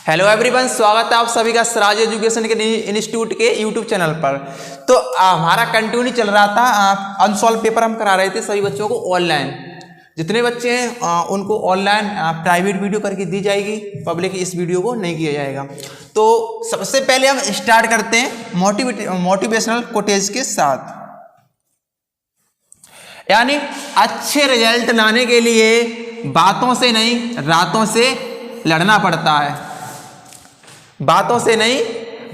Hello everyone, स्वागत है आप सभी का स्वराज एजुकेशन के इंस्टीट्यूट के यूट्यूब चैनल पर। तो हमारा कंटिन्यू चल रहा था, अनसॉल्व पेपर हम करा रहे थे सभी बच्चों को ऑनलाइन। जितने बच्चे हैं उनको ऑनलाइन प्राइवेट वीडियो करके दी जाएगी, पब्लिक इस वीडियो को नहीं किया जाएगा। तो सबसे पहले हम स्टार्ट करते हैं मोटिवेशनल कोटेज के साथ। यानी अच्छे रिजल्ट लाने के लिए बातों से नहीं रातों से लड़ना पड़ता है, बातों से नहीं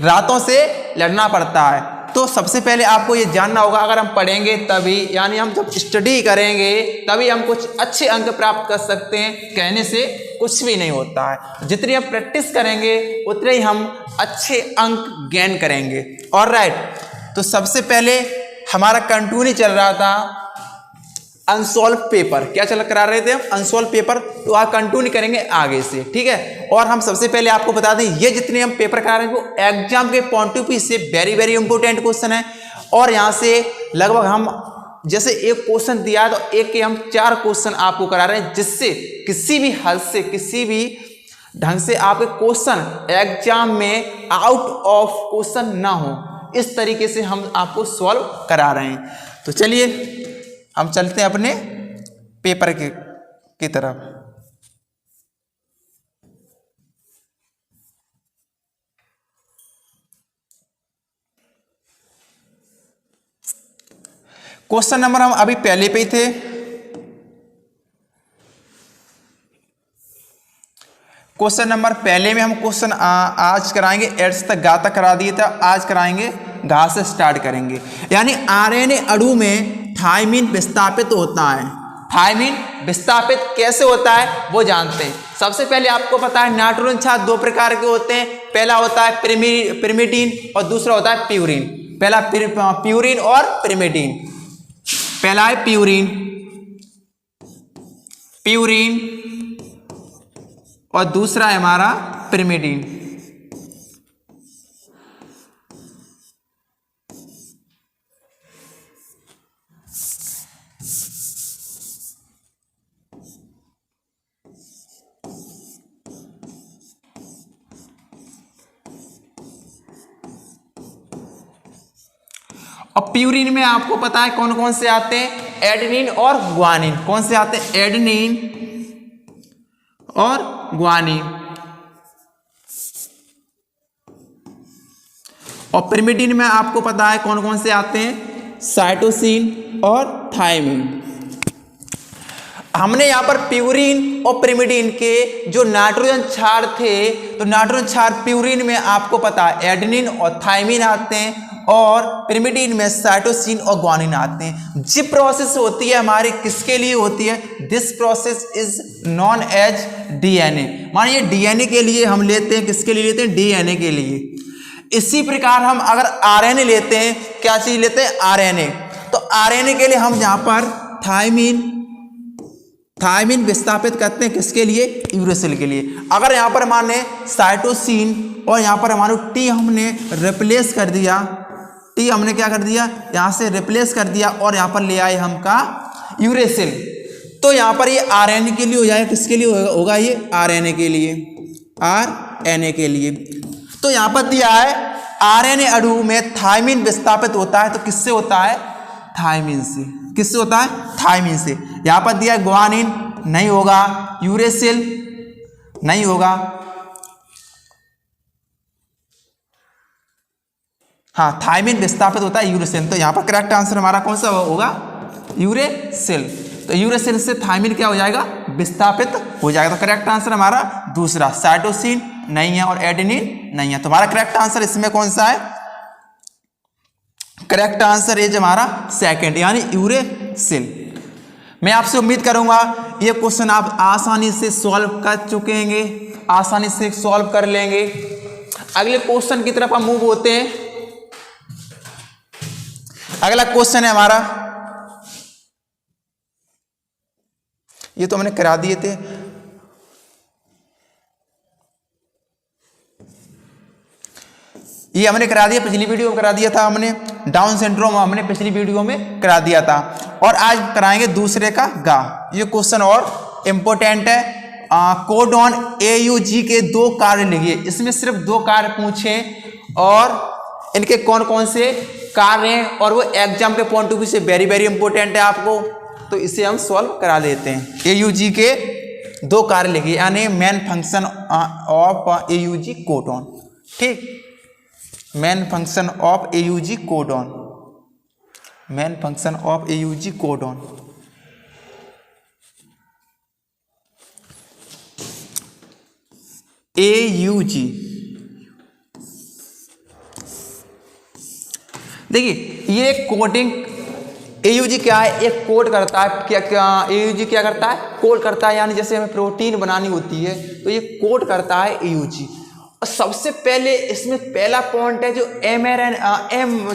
रातों से लड़ना पड़ता है। तो सबसे पहले आपको ये जानना होगा, अगर हम पढ़ेंगे तभी, यानी हम जब स्टडी करेंगे तभी हम कुछ अच्छे अंक प्राप्त कर सकते हैं। कहने से कुछ भी नहीं होता है, जितनी हम प्रैक्टिस करेंगे उतने ही हम अच्छे अंक गेन करेंगे। ऑलराइट, तो सबसे पहले हमारा कंटिन्यू चल रहा था अनसॉल्व पेपर। क्या करा रहे थे हम? Unsolved paper. तो आप कंटिन्यू करेंगे आगे से, ठीक है। और हम सबसे पहले आपको बता दें, ये जितने हम पेपर करा रहे हैं वो एग्जाम के पॉइंट ऑफ व्यू से वेरी वेरी इंपॉर्टेंट क्वेश्चन है। और यहाँ से लगभग हम जैसे एक क्वेश्चन दिया है तो एक के हम 4 क्वेश्चन आपको करा रहे हैं, जिससे किसी भी हद से किसी भी ढंग से आपके क्वेश्चन एग्जाम में आउट ऑफ क्वेश्चन ना हो, इस तरीके से हम आपको सॉल्व करा रहे हैं। तो चलिए हम चलते हैं अपने पेपर की तरफ। क्वेश्चन नंबर हम अभी पहले पे ही थे। क्वेश्चन नंबर पहले में हम क्वेश्चन आज कराएंगे, एड्स तक गा तक करा दिए था, आज कराएंगे घा से स्टार्ट करेंगे। यानी आरएनए अणु में थायमिन विस्थापित होता है। थायमिन विस्थापित कैसे होता है वो जानते हैं। सबसे पहले आपको पता है नाइट्रोजन क्षार 2 प्रकार के होते हैं। पहला होता है पिरिमिडीन और दूसरा होता है प्यूरिन। पहला प्यूरिन और पिरिमिडीन। पहला है प्यूरिन और दूसरा है हमारा पिरिमिडीन। और प्यूरिन में आपको पता है कौन कौन से आते हैं? एडेनिन और ग्वानिन। कौन से आते हैं? एडेनिन और ग्वानिन। और पिरिमिडीन में आपको पता है कौन कौन से आते हैं? साइटोसिन और थायमिन। हमने यहाँ पर प्यूरिन और पिरिमिडीन के जो नाइट्रोजन क्षार थे, तो नाइट्रोजन क्षार प्यूरिन में आपको पता है एडेनिन और थायमिन आते हैं, और पिरिमिडीन में साइटोसिन और ग्वानिन आते हैं। जो प्रोसेस होती है हमारी किसके लिए होती है? This process is known as DNA. मानिए डीएनए के लिए हम लेते हैं, किसके लिए लेते हैं? डीएनए के लिए। इसी प्रकार हम अगर आरएनए लेते हैं, क्या चीज लेते हैं? आरएनए। तो आरएनए के लिए हम यहाँ पर थायमिन विस्थापित करते हैं, किसके लिए? यूरेसिल के लिए। अगर यहाँ पर माने साइटोसिन और यहाँ पर हमारे टी हमने रिप्लेस कर दिया, टी हमने क्या कर दिया? यहाँ से रिप्लेस कर दिया और यहाँ पर ले आए हम का यूरेसिल। तो यहाँ पर ये आरएनए के लिए हो जाएगा। किसके लिए होगा? ये आरएनए के लिए, आरएनए के लिए। तो यहाँ पर दिया है आरएनए अणु में थायमिन विस्थापित होता है। तो किससे होता है? थायमिन से। किससे होता है? थायमिन से। यहाँ पर दिया है ग्वानिन, नहीं होगा। यूरेसिल नहीं होगा। हाँ, थायमिन विस्थापित होता है यूरेसिल। तो यहाँ पर करेक्ट आंसर हमारा कौन सा होगा? यूरेसिल। तो यूरेसिल से थायमिन क्या हो जाएगा? विस्थापित हो जाएगा। तो करेक्ट आंसर हमारा दूसरा, साइटोसिन नहीं है और एडेनिन नहीं है। तो हमारा करेक्ट आंसर इसमें कौन सा है? करेक्ट आंसर इज हमारा सेकंड, यानी यूरेसिल। मैं आपसे उम्मीद करूंगा ये क्वेश्चन आप आसानी से सॉल्व कर चुकेंगे, आसानी से सॉल्व कर लेंगे। अगले क्वेश्चन की तरफ हम मूव होते हैं। अगला क्वेश्चन है हमारा, ये तो हमने करा दिए थे। ये हमने करा दिया, पिछली वीडियो में करा दिया था हमने। डाउन सिंड्रोम हमने पिछली वीडियो में करा दिया था। और आज कराएंगे दूसरे का गा। ये क्वेश्चन और इंपॉर्टेंट है कोडॉन AUG के 2 कार्य लिखिए। इसमें सिर्फ 2 कार्य पूछे और इनके कौन कौन से कार्य हैं और वो एग्जाम के पॉइंट ऑफ व्यू से वेरी वेरी इंपॉर्टेंट है आपको, तो इसे हम सॉल्व करा देते हैं। AUG के 2 कार्य लिखिए, यानी main function of AUG codon. ठीक, main function of AUG codon, main function of AUG codon. AUG, देखिए ये कोडिंग AUG क्या है, एक कोड करता है। क्या AUG क्या करता है, कोड करता है, यानी जैसे हमें प्रोटीन बनानी होती है तो ये कोड करता है AUG। और सबसे पहले इसमें पहला पॉइंट है जो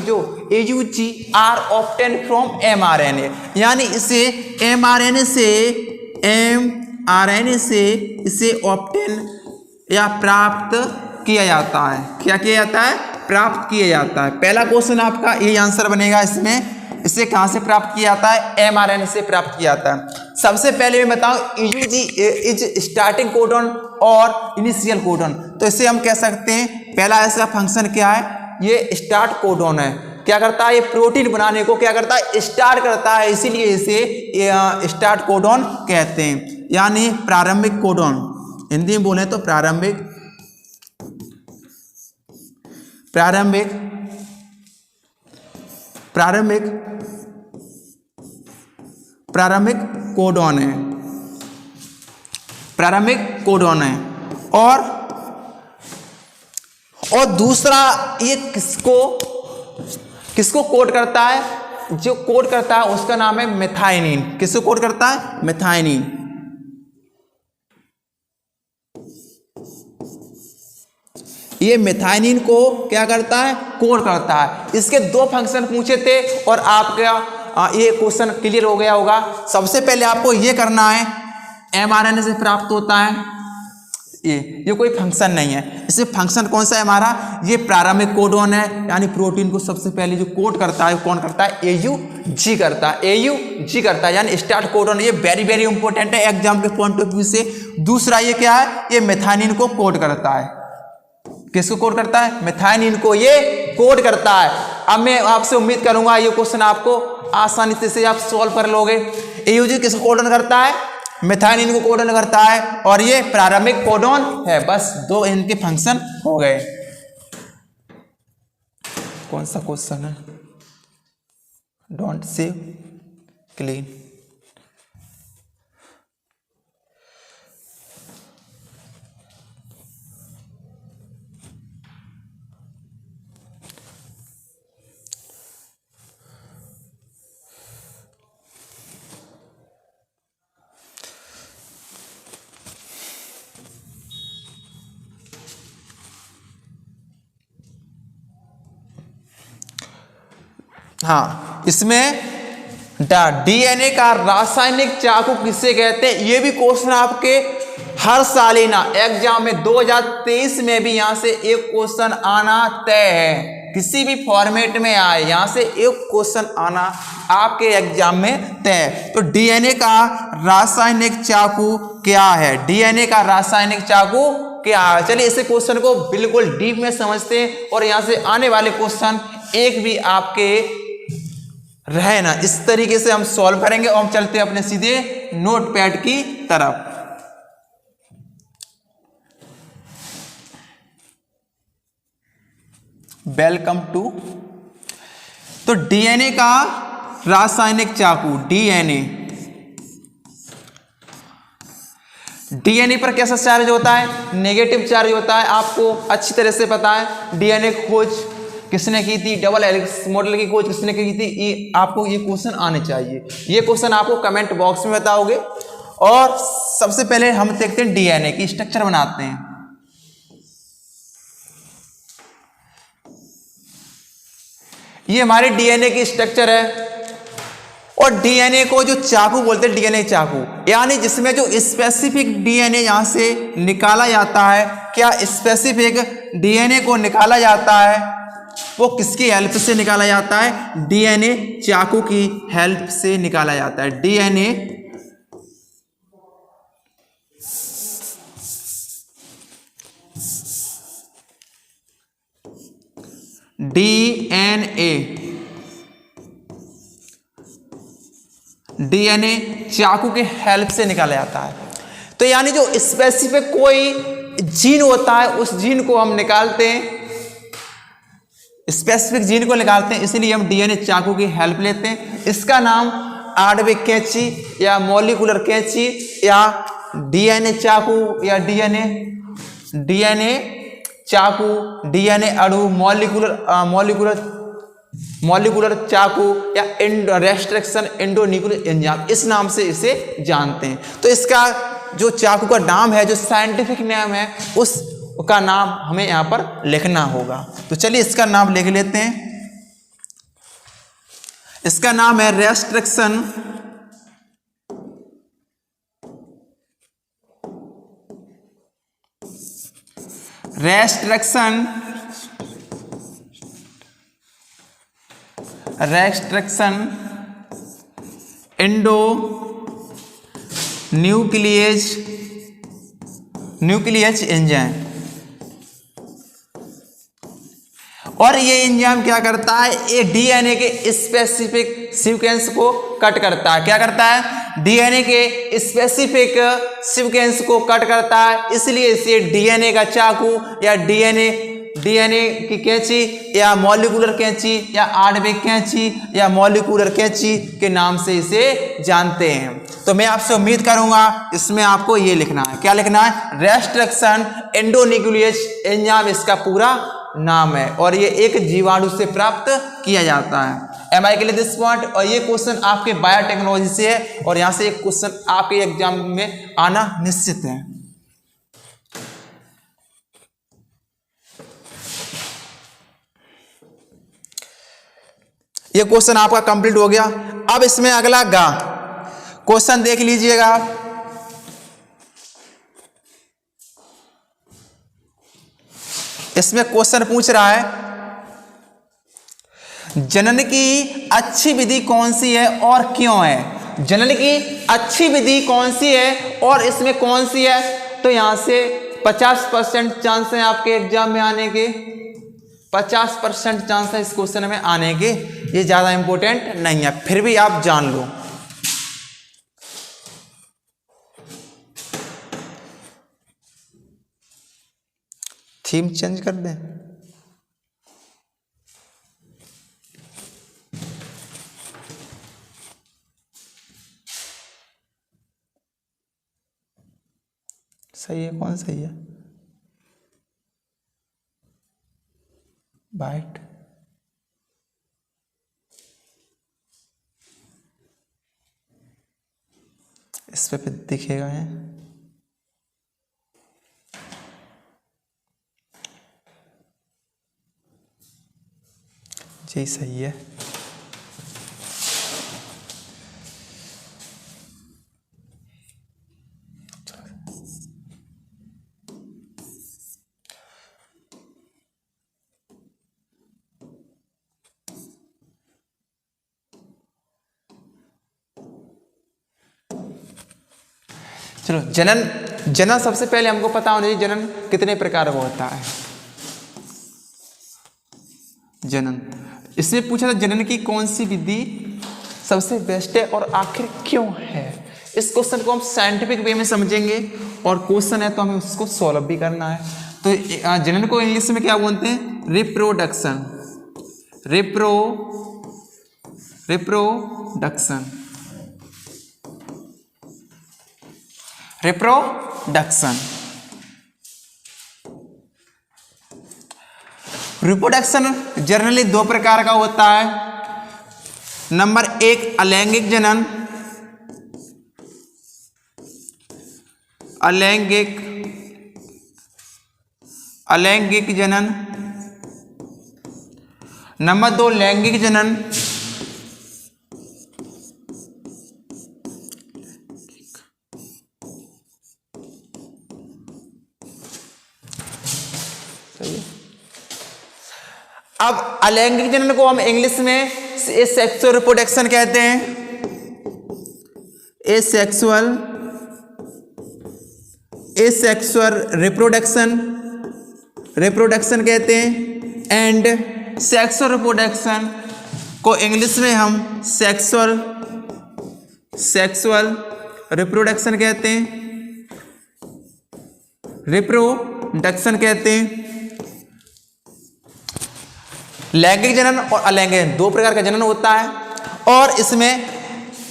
जो AUG are obtain from mRNA, यानी इसे mRNA से इसे ऑब्टेन या प्राप्त किया जाता है। क्या किया जाता है, प्राप्त किया जाता है। पहला क्वेश्चन आपका ये आंसर बनेगा इसमें। इसे कहां से प्राप्त किया जाता है, mRNA से प्राप्त किया जाता है। सबसे पहले मैं बताऊं AUG इज स्टार्टिंग कोडॉन और इनिशियल कोडॉन, तो इसे हम कह सकते हैं पहला ऐसा फंक्शन क्या है, ये स्टार्ट कोडॉन है। क्या करता है, ये प्रोटीन बनाने को क्या करता है, स्टार्ट करता है, इसीलिए इसे स्टार्ट कोडॉन कहते हैं, यानी प्रारंभिक कोडॉन। हिंदी में बोले तो प्रारंभिक कोडॉन है, प्रारंभिक कोडॉन है। और दूसरा ये किसको कोड करता है, जो कोड करता है उसका नाम है मेथाइनिन। किसको कोड करता है, मेथाइनिन। ये मेथाइनिन को क्या करता है, कोड करता है। इसके 2 फंक्शन पूछे थे और आपका ये क्वेश्चन क्लियर हो गया होगा। सबसे पहले आपको ये करना है, mRNA से प्राप्त होता है, ये कोई फंक्शन नहीं है। इसे फंक्शन कौन सा है हमारा, ये प्रारंभिक कोडॉन है, यानी प्रोटीन को सबसे पहले जो कोड करता है कौन करता है, AUG करता है, AUG करता है, यानी स्टार्ट कोडॉन। ये वेरी वेरी इंपॉर्टेंट है एग्जाम के पॉइंट ऑफ व्यू से। दूसरा ये क्या है, ये मेथाइनिन को कोड करता है। किसको कोड करता है, मेथाइनिन को ये कोड करता है। अब मैं आपसे उम्मीद करूंगा ये क्वेश्चन आपको आसानी से आप सॉल्व कर लोगे। AUG किसको कोडन करता है, मेथाइनिन को कोडन करता है, और ये प्रारंभिक कोडॉन है। बस 2 इनके फंक्शन हो गए। कौन सा क्वेश्चन है, डोंट सेव क्लीन। हाँ, इसमें DNA का रासायनिक चाकू किसे कहते हैं, ये भी क्वेश्चन आपके हर साल ही ना एग्जाम में 2023 में भी यहां से एक क्वेश्चन आना तय है। किसी भी फॉर्मेट में आए यहां से एक क्वेश्चन आना आपके एग्जाम में तय। तो DNA का रासायनिक चाकू क्या है, DNA का रासायनिक चाकू क्या है। चलिए इस क्वेश्चन को बिल्कुल डीप में समझते हैं और यहां से आने वाले क्वेश्चन एक भी आपके रहे ना, इस तरीके से हम सॉल्व करेंगे। और हम चलते हैं अपने सीधे नोटपैड की तरफ। Welcome to. तो DNA का रासायनिक चाकू, DNA पर कैसा चार्ज होता है, नेगेटिव चार्ज होता है। आपको अच्छी तरह से पता है DNA खोज किसने की थी, डबल हेलिक्स मॉडल की खोज किसने की थी। ये आपको ये क्वेश्चन आने चाहिए। ये क्वेश्चन आपको कमेंट बॉक्स में बताओगे। और सबसे पहले हम देखते हैं DNA की स्ट्रक्चर बनाते हैं। ये हमारे DNA की स्ट्रक्चर है। और DNA को जो चाकू बोलते हैं, DNA चाकू, यानी जिसमें जो स्पेसिफिक DNA यहां से निकाला जाता है। क्या स्पेसिफिक DNA को निकाला जाता है, वो किसकी हेल्प से निकाला जाता है, DNA चाकू की हेल्प से निकाला जाता है। DNA डीएनए, डीएनए चाकू के हेल्प से निकाला जाता है। तो यानी जो स्पेसिफिक कोई जीन होता है उस जीन को हम निकालते हैं, स्पेसिफिक जीन को निकालते हैं, इसलिए हम डीएनए चाकू की हेल्प लेते हैं। इसका नाम आणविक कैंची या मॉलिक्यूलर कैंची या डीएनए चाकू या डीएनए चाकू, डीएनए अणु, मॉलिक्यूलर चाकू या रेस्ट्रिक्शन एंडोन्यूक्लियर एंजाइम, इस नाम से इसे जानते हैं। तो इसका जो चाकू का नाम है, जो साइंटिफिक नेम है, उसका नाम हमें यहां पर लिखना होगा। तो चलिए इसका नाम लिख लेते हैं। इसका नाम है रेस्ट्रिक्शन एंडोन्यूक्लियस एंजाइम। और ये एंजाइम क्या करता है, ये डीएनए के स्पेसिफिक सीक्वेंस को कट करता है। क्या करता है, डीएनए के स्पेसिफिक सीक्वेंस को कट करता है, इसलिए इसे डीएनए का चाकू या डीएनए की कैंची या मॉलिक्यूलर कैंची या आणविक कैंची या मॉलिक्यूलर कैंची के नाम से इसे जानते हैं। तो मैं आपसे उम्मीद करूंगा इसमें आपको ये लिखना है। क्या लिखना है, रेस्ट्रिक्शन एंडोन्यूक्लियस एंजाइम इसका पूरा नाम है, और ये एक जीवाणु से प्राप्त किया जाता है। एम आई के लिए दिस पॉइंट। और ये क्वेश्चन आपके बायोटेक्नोलॉजी से है, और यहां से एक क्वेश्चन आपके एग्जाम में आना निश्चित है। ये क्वेश्चन आपका कंप्लीट हो गया। अब इसमें अगला क्वेश्चन देख लीजिएगा। इसमें क्वेश्चन पूछ रहा है, जनन की अच्छी विधि कौन सी है और क्यों है। जनन की अच्छी विधि कौन सी है और इसमें कौन सी है। तो यहां से 50% चांस है आपके एग्जाम में आने के, 50% चांस है इस क्वेश्चन में आने के। ये ज्यादा इंपॉर्टेंट नहीं है, फिर भी आप जान लो। थीम चेंज कर दें। सही है, कौन सही है, वाइट। इस पे फिर दिखेगा है। जी सही है। चलो जनन सबसे पहले हमको पता होना चाहिए जनन कितने प्रकार का होता है। जनन, इसमें पूछा था जनन की कौन सी विधि सबसे बेस्ट है और आखिर क्यों है। इस क्वेश्चन को हम साइंटिफिक वे में समझेंगे, और क्वेश्चन है तो हमें उसको सॉल्व भी करना है। तो जनन को इंग्लिश में क्या बोलते हैं, रिप्रोडक्शन। रिप्रोडक्शन जनरली दो प्रकार का होता है। नंबर 1 अलैंगिक जनन, अलैंगिक जनन। नंबर 2 लैंगिक जनन। अब अलैंगिक जनन को हम इंग्लिश में एसेक्सुअल रिप्रोडक्शन कहते हैं। Asexual reproduction. रिप्रोडक्शन कहते हैं एंड सेक्सुअल रिप्रोडक्शन को इंग्लिश में हम सेक्सुअल रिप्रोडक्शन कहते हैं, रिप्रोडक्शन कहते हैं। लैंगिक जनन और अलैंगिक दो प्रकार का जनन होता है, और इसमें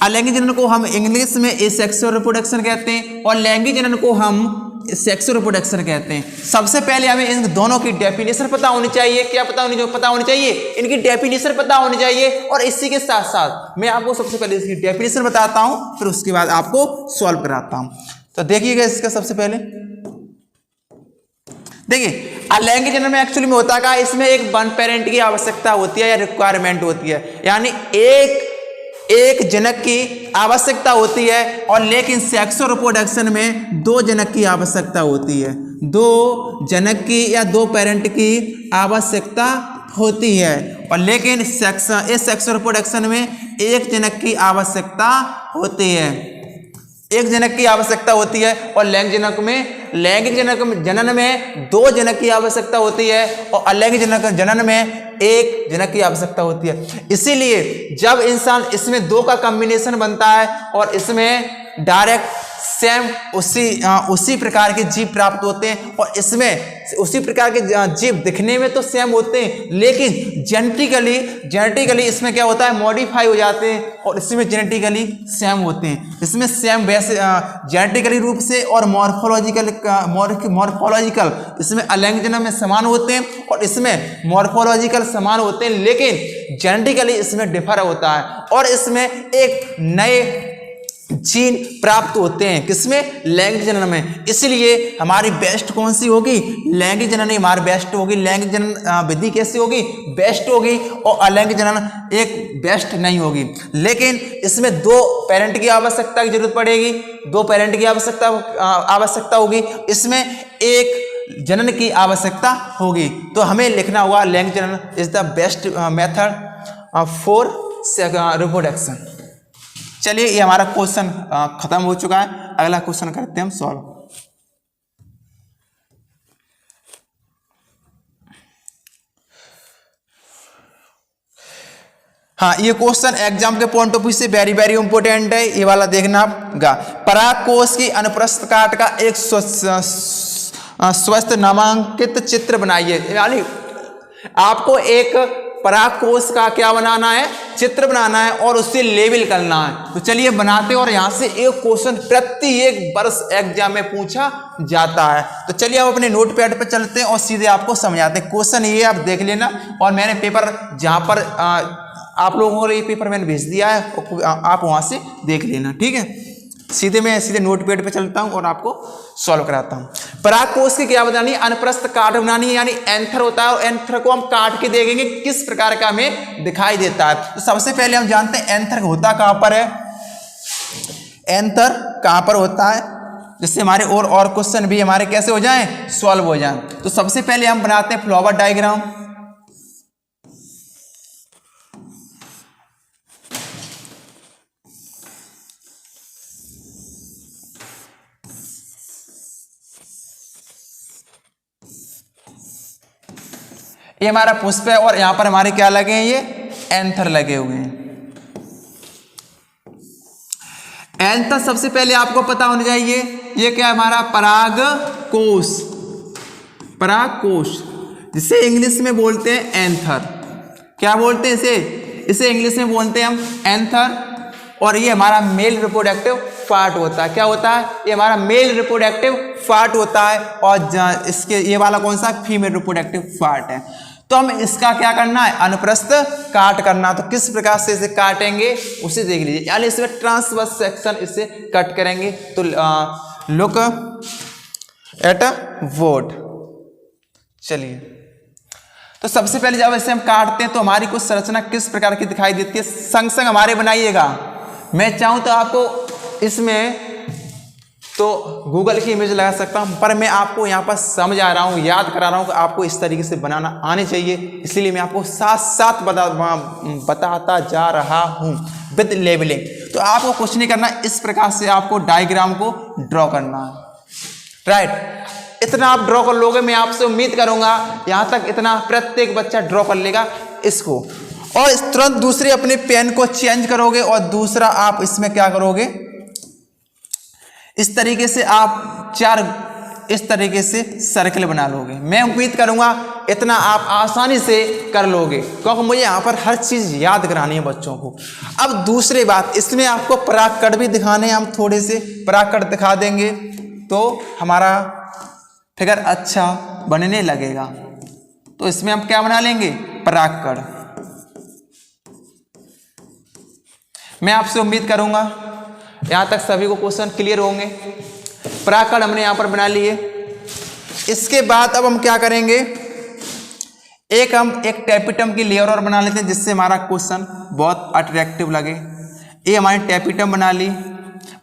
अलैंगिक जनन को हम इंग्लिश में एसेक्सुअल रिप्रोडक्शन कहते हैं और लैंगिक जनन को हम सेक्सुअल रिप्रोडक्शन कहते हैं। सबसे पहले हमें इन दोनों की डेफिनेशन पता होनी चाहिए। क्या पता होनी चाहिए? इनकी डेफिनेशन पता होनी चाहिए। और इसी के साथ साथ मैं आपको सबसे पहले इसकी डेफिनेशन बताता हूं, फिर उसके बाद आपको सॉल्व कराता हूं। तो देखिएगा इसका सबसे पहले देखिए, अलैंगिक जनन में एक्चुअली में होता है, इसमें एक वन पेरेंट की आवश्यकता होती है या रिक्वायरमेंट होती है, यानी एक जनक की आवश्यकता होती है। और लेकिन सेक्सुअल रिप्रोडक्शन में दो जनक की आवश्यकता होती है, दो जनक की या दो पेरेंट की आवश्यकता होती है। और लेकिन सेक्सुअल रिप्रोडक्शन में एक जनक की आवश्यकता होती है, एक जनक की आवश्यकता होती है। और लैंगिक जनन में दो जनक की आवश्यकता होती है और अलैंगिक जनन में एक जनक की आवश्यकता होती है। इसीलिए जब इंसान इसमें दो का कॉम्बिनेशन बनता है और इसमें डायरेक्ट सेम उसी प्रकार के जीव प्राप्त होते हैं, और इसमें उसी प्रकार के जीव दिखने में तो सेम होते हैं, लेकिन जेनेटिकली इसमें क्या होता है, मॉडिफाई हो जाते हैं, और इसमें जेनेटिकली सेम होते हैं। इसमें सेम वैसे जेनेटिकली रूप से और मॉर्फोलॉजिकल इसमें अलैंगिक जनन में समान होते हैं और इसमें मॉर्फोलॉजिकल समान होते हैं, लेकिन जेनेटिकली इसमें डिफर होता है और इसमें एक नए जीन प्राप्त होते हैं। किसमें? लैंगिक जनन में। इसलिए हमारी बेस्ट कौन सी होगी? लैंगिक जनन ही हमारी बेस्ट होगी। लैंगिक जनन विधि कैसी होगी? बेस्ट होगी। और अलैंगिक जनन एक बेस्ट नहीं होगी। लेकिन इसमें दो पेरेंट की आवश्यकता की जरूरत पड़ेगी, दो पेरेंट की आवश्यकता होगी, इसमें एक जनन की आवश्यकता होगी। तो हमें लिखना होगा लैंगिक जनन is the best method for reproduction. चलिए, ये हमारा क्वेश्चन खत्म हो चुका है। अगला क्वेश्चन करते हैं हम सॉल्व। हाँ, ये क्वेश्चन एग्जाम के पॉइंट ऑफ व्यू से वेरी वेरी इंपॉर्टेंट है, ये वाला देखना आपका। परागकोश की अनुप्रस्थ काट का एक स्वस्थ नामांकित चित्र बनाइए। यानी आपको एक परागकोश का क्या बनाना है? चित्र बनाना है और उससे लेबल करना है। तो चलिए बनाते हैं, और यहाँ से एक क्वेश्चन प्रत्येक वर्ष एग्जाम में पूछा जाता है। तो चलिए आप अपने नोटपैड पर चलते हैं और सीधे आपको समझाते हैं। क्वेश्चन ये आप देख लेना, और मैंने पेपर जहाँ पर आप लोगों को ये पेपर मैंने भेज दिया है, आप वहाँ से देख लेना, ठीक है। मैं सीधे नोटपैड पे चलता हूं और आपको सॉल्व कराता हूं। परागकोश की क्या बनानी है? अनुप्रस्थ काट बनानी है, यानी एंथर होता है और एंथर को हम काट के देखेंगे किस प्रकार का हमें दिखाई देता है। तो सबसे पहले हम जानते हैं एंथर होता कहां पर है। एंथर कहां पर होता है, जिससे हमारे और क्वेश्चन भी हमारे कैसे हो जाएं, सॉल्व हो जाएं। तो सबसे पहले हम बनाते हैं फ्लावर डायग्राम। ये हमारा पुष्प है और यहां पर हमारे क्या लगे हैं, ये एंथर लगे हुए हैं। एंथर सबसे पहले आपको पता होना चाहिए, ये क्या है हमारा परागकोश, जिसे इंग्लिश में बोलते हैं एंथर। क्या बोलते हैं इसे इंग्लिश में बोलते हैं हम एंथर। और ये हमारा मेल रिप्रोडक्टिव पार्ट होता है। क्या होता है? ये हमारा मेल रिप्रोडक्टिव पार्ट होता है, और इसके ये वाला कौन सा? फीमेल रिप्रोडक्टिव पार्ट है। तो हम इसका क्या करना है? अनुप्रस्थ काट करना। तो किस प्रकार से इसे काटेंगे उसे देख लीजिए, यानी इसमें ट्रांसवर्स सेक्शन इसे कट करेंगे। तो लुक एट वोट। चलिए, तो सबसे पहले जब इसे हम काटते हैं तो हमारी कुछ संरचना किस प्रकार की दिखाई देती है, संग संग हमारे बनाइएगा। मैं चाहूं तो आपको इसमें तो गूगल की इमेज लगा सकता हूं, पर मैं आपको यहाँ पर समझा रहा हूँ, याद करा रहा हूँ कि आपको इस तरीके से बनाना आने चाहिए, इसलिए मैं आपको साथ साथ बताता जा रहा हूँ विद लेबलिंग। तो आपको कुछ नहीं करना, इस प्रकार से आपको डायग्राम को ड्रॉ करना है, राइट। इतना आप ड्रॉ कर लोगे, मैं आपसे उम्मीद करूंगा यहाँ तक इतना प्रत्येक बच्चा ड्रॉ कर लेगा इसको। और इस तुरंत दूसरे अपने पेन को चेंज करोगे और दूसरा आप इसमें क्या करोगे, इस तरीके से आप 4 इस तरीके से सर्कल बना लोगे। मैं उम्मीद करूंगा इतना आप आसानी से कर लोगे, क्योंकि मुझे यहाँ पर हर चीज़ याद करानी है बच्चों को। अब दूसरी बात, इसमें आपको परागकण भी दिखाने हैं, हम थोड़े से परागकण दिखा देंगे तो हमारा फिगर अच्छा बनने लगेगा। तो इसमें हम क्या बना लेंगे, परागकण। मैं आपसे उम्मीद करूंगा यहाँ तक सभी को क्वेश्चन क्लियर होंगे। परागकण हमने यहाँ पर बना लिए। इसके बाद अब हम क्या करेंगे, हम एक टैपिटम की लेयर और बना लेते हैं, जिससे हमारा क्वेश्चन बहुत अट्रैक्टिव लगे। ये हमारी टैपिटम बना ली,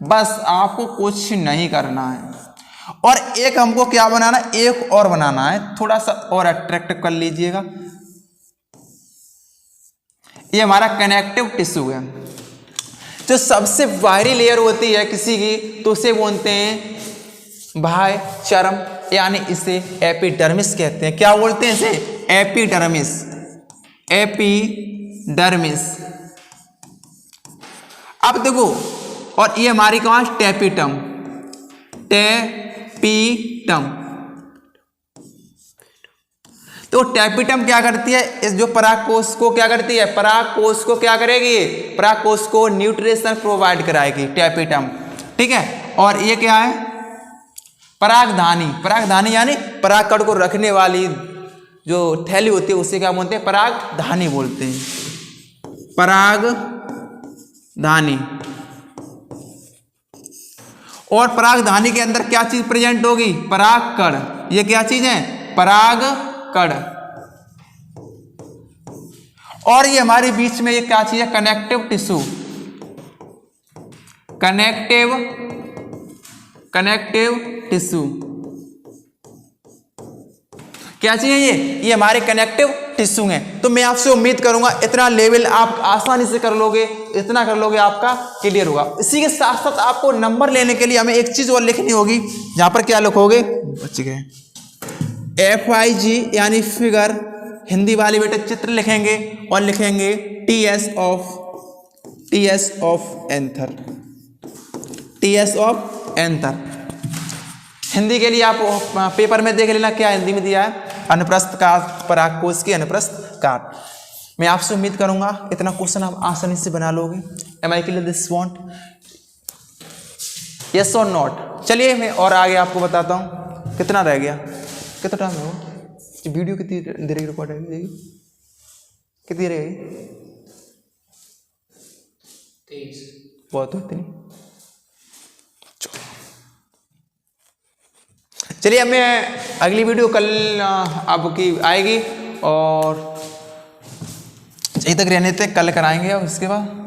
बस आपको कुछ नहीं करना है। और एक हमको क्या बनाना है, एक और बनाना है, थोड़ा सा और अट्रैक्टिव कर लीजिएगा। ये हमारा कनेक्टिव टिश्यू है। जो सबसे बाहरी लेयर होती है किसी की, तो उसे बोलते हैं बाह्य चर्म, यानी इसे एपिडर्मिस कहते हैं। क्या बोलते हैं इसे, एपिडर्मिस। एपिडर्मिस। अब देखो, और ये हमारी कहाँ, टैपिटम। टैपिटम। तो टैपिटम क्या करती है, इस जो परागकोश को क्या करती है, परागकोश को क्या करेगी, परागकोश को न्यूट्रिशन प्रोवाइड कराएगी टैपिटम, ठीक है। और ये क्या है, परागधानी। परागधानी यानी परागकण को रखने वाली जो थैली होती है उसे क्या बोलते हैं, परागधानी बोलते हैं। परागधानी। और परागधानी के अंदर क्या चीज प्रेजेंट होगी, परागकण। ये क्या चीज है, परागकण। और ये हमारे बीच में ये क्या चीज है, कनेक्टिव टिश्यू। कनेक्टिव टिश्यू क्या चीज है, ये हमारे कनेक्टिव टिश्यू हैं। तो मैं आपसे उम्मीद करूंगा इतना लेवल आप आसानी से कर लोगे, इतना कर लोगे आपका क्लियर होगा। इसी के साथ साथ आपको नंबर लेने के लिए हमें एक चीज और लिखनी होगी, जहां पर क्या लिखोगे, बच गए, FIG यानी फिगर, हिंदी वाले बेटे चित्र लिखेंगे, और लिखेंगे TS of anther. TS of anther. Hindi के लिए आप पेपर में देख लेना क्या हिंदी में दिया है, अनुप्रस्थ काट, परागकोश की अनुप्रस्थ काट। मैं आपसे उम्मीद करूंगा इतना क्वेश्चन आप आसानी से बना लोगे। Am I clear this point, yes और नॉट। चलिए मैं और आगे आपको बताता हूँ कितना रह गया, कितना टाइम है वो, वीडियो कितनी देर की रिकॉर्ड रहेगी, कितनी रहेगी, 23 बहुत होती नहीं। चलिए अब मैं अगली वीडियो कल आपकी आएगी, और यहीं तक रहने तक कल कराएंगे, और उसके बाद